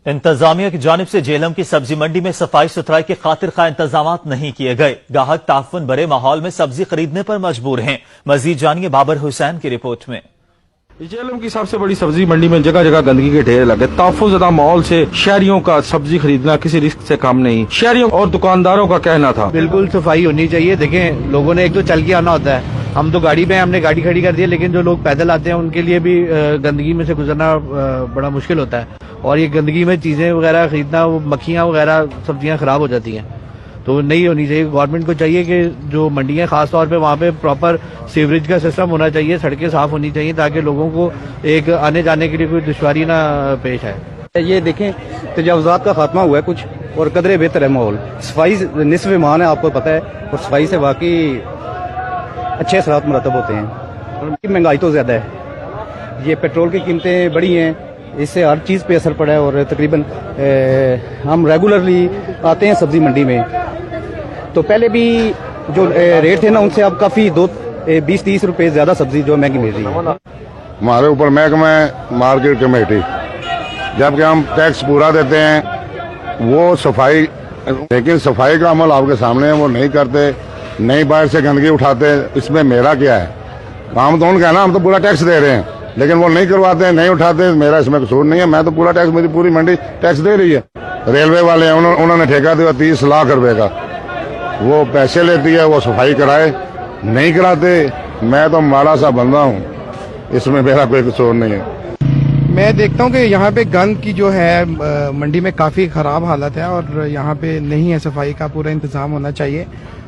انتظامیہ کی جانب سے جہلم کی سبزی منڈی میں صفائی ستھرائی کے خاطر خواہ انتظامات نہیں کیے گئے۔ گاہک تعفن بھرے ماحول میں سبزی خریدنے پر مجبور ہیں۔ مزید جانیے بابر حسین کی رپورٹ میں۔ جہلم کی سب سے بڑی سبزی منڈی میں جگہ جگہ گندگی کے ڈھیر لگے۔ تحفظ زدہ ماحول سے شہریوں کا سبزی خریدنا کسی رسک سے کم نہیں۔ شہریوں اور دکانداروں کا کہنا تھا بالکل صفائی ہونی چاہیے۔ دیکھیں لوگوں نے ایک تو چل کے آنا ہوتا ہے، ہم تو گاڑی میں ہم نے گاڑی کھڑی کر دی ہے، لیکن جو لوگ پیدل آتے ہیں ان کے لیے بھی گندگی میں سے گزرنا بڑا مشکل ہوتا ہے، اور یہ گندگی میں چیزیں وغیرہ خریدنا، وہ مکھیاں وغیرہ سبزیاں خراب ہو جاتی ہیں، تو نہیں ہونی چاہیے۔ گورنمنٹ کو چاہیے کہ جو منڈیاں خاص طور پہ وہاں پہ پراپر سیوریج کا سسٹم ہونا چاہیے، سڑکیں صاف ہونی چاہیے تاکہ لوگوں کو ایک آنے جانے کے لیے کوئی دشواری نہ پیش آئے۔ یہ دیکھیں تجاوزات کا خاتمہ ہوا ہے کچھ، اور قدرے بہتر ہے ماحول۔ صفائی نصف ایمان ہے، آپ کو پتہ ہے، اور صفائی سے واقعی اچھے اثرات مرتب ہوتے ہیں۔ اور مہنگائی تو زیادہ ہے، یہ پیٹرول کی قیمتیں بڑی ہیں، اس سے ہر چیز پہ اثر پڑا ہے، اور تقریباً ہم ریگولرلی آتے ہیں سبزی منڈی میں، تو پہلے بھی جو ریٹ تھے نا ان سے اب کافی 20-30 روپے زیادہ سبزی جو مہنگی مل رہی ہے۔ ہمارے اوپر محکمہ مارکیٹ کمیٹی، جبکہ ہم ٹیکس پورا دیتے ہیں وہ صفائی، لیکن صفائی کا عمل آپ کے سامنے ہے، وہ نہیں کرتے، نہیں باہر سے گندگی اٹھاتے۔ اس میں میرا کیا ہے؟ کام تو ان کا ہے نا، ہم تو پورا ٹیکس دے رہے ہیں، لیکن وہ نہیں کرواتے، نہیں اٹھاتے، میرا اس میں قصور نہیں ہے، میں تو پورا ٹیکس، میری پوری منڈی ٹیکس دے رہی ہے۔ ریلوے والے ہیں، انہوں نے ٹھیکہ دیا 30 لاکھ روپے کا، وہ پیسے لیتی ہے، وہ صفائی کرائے، نہیں کراتے۔ میں تو مالا سا بندہ ہوں، اس میں میرا کوئی قصور نہیں ہے۔ میں دیکھتا ہوں کہ یہاں پہ گند کی جو ہے منڈی میں کافی خراب حالت ہے، اور یہاں پہ نہیں ہے صفائی کا پورا انتظام ہونا چاہیے،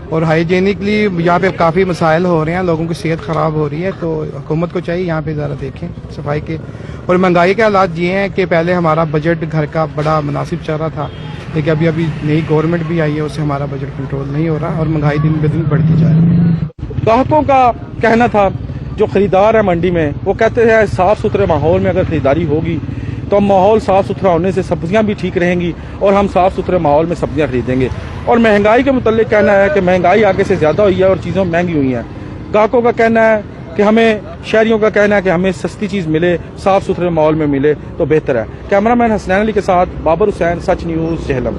اور ہائیجینکلی یہاں پہ کافی مسائل ہو رہے ہیں، لوگوں کی صحت خراب ہو رہی ہے، تو حکومت کو چاہیے یہاں پہ ذرا دیکھیں صفائی کے۔ اور مہنگائی کے حالات یہ ہیں کہ پہلے ہمارا بجٹ گھر کا بڑا مناسب چل رہا تھا، لیکن ابھی نئی گورنمنٹ بھی آئی ہے، اس سے ہمارا بجٹ کنٹرول نہیں ہو رہا، اور مہنگائی دن بہ دن بڑھتی جا رہی ہے۔ گاہکوں کا کہنا تھا، جو خریدار ہے منڈی میں، وہ کہتے ہیں صاف ستھرے ماحول میں اگر خریداری ہوگی تو ماحول صاف ستھرا ہونے سے سبزیاں بھی ٹھیک رہیں گی، اور ہم صاف ستھرے ماحول میں سبزیاں خریدیں گے۔ اور مہنگائی کے متعلق کہنا ہے کہ مہنگائی آگے سے زیادہ ہوئی ہے اور چیزیں مہنگی ہوئی ہیں۔ گاہکوں کا کہنا ہے کہ ہمیں، شہریوں کا کہنا ہے کہ ہمیں سستی چیز ملے، صاف ستھرے ماحول میں ملے تو بہتر ہے۔ کیمرہ مین حسنین علی کے ساتھ بابر حسین، سچ نیوز، جہلم۔